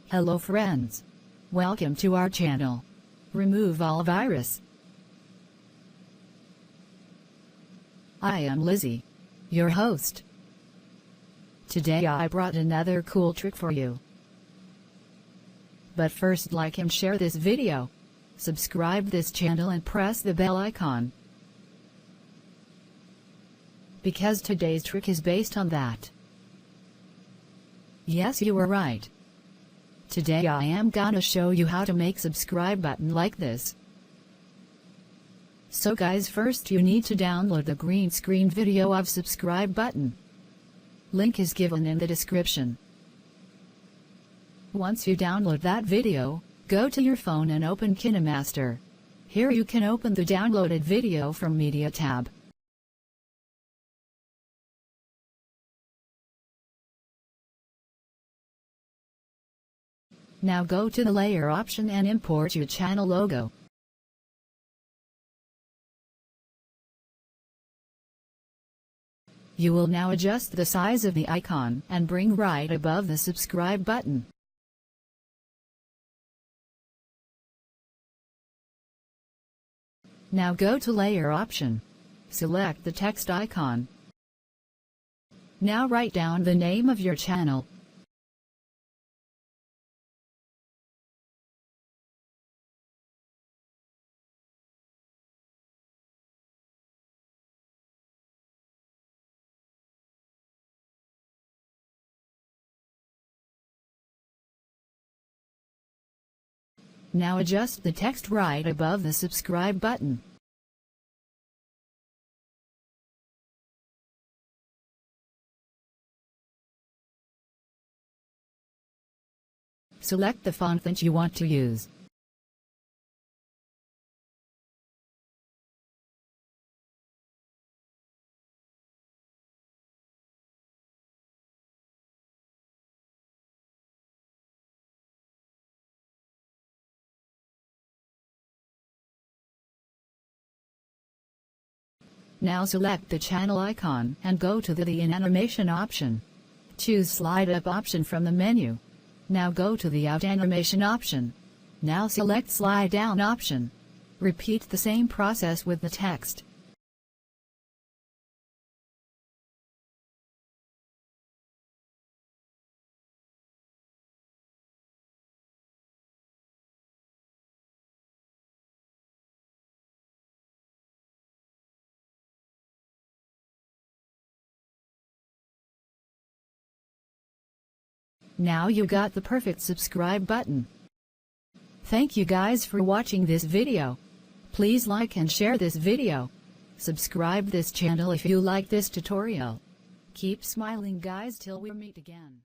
Hello friends. Welcome to our channel. RemoveAllVirus. I am Lizzie, your host. Today I brought another cool trick for you. But first, like and share this video. Subscribe this channel and press the bell icon. Because today's trick is based on that. Yes, you were right. Today I am gonna show you how to make subscribe button like this. So guys, first you need to download the green screen video of subscribe button. Link is given in the description. Once you download that video, go to your phone and open KineMaster. Here you can open the downloaded video from Media tab. Now go to the layer option and import your channel logo. You will now adjust the size of the icon and bring right above the subscribe button. Now go to layer option. Select the text icon. Now write down the name of your channel. Now adjust the text right above the subscribe button. Select the font that you want to use. Now select the channel icon and go to the animation option. Choose slide up option from the menu. Now go to the out animation option. Now select slide down option. Repeat the same process with the text. Now you got the perfect subscribe button. Thank you guys for watching this video. Please like and share this video. Subscribe this channel if you like this tutorial. Keep smiling guys till we meet again.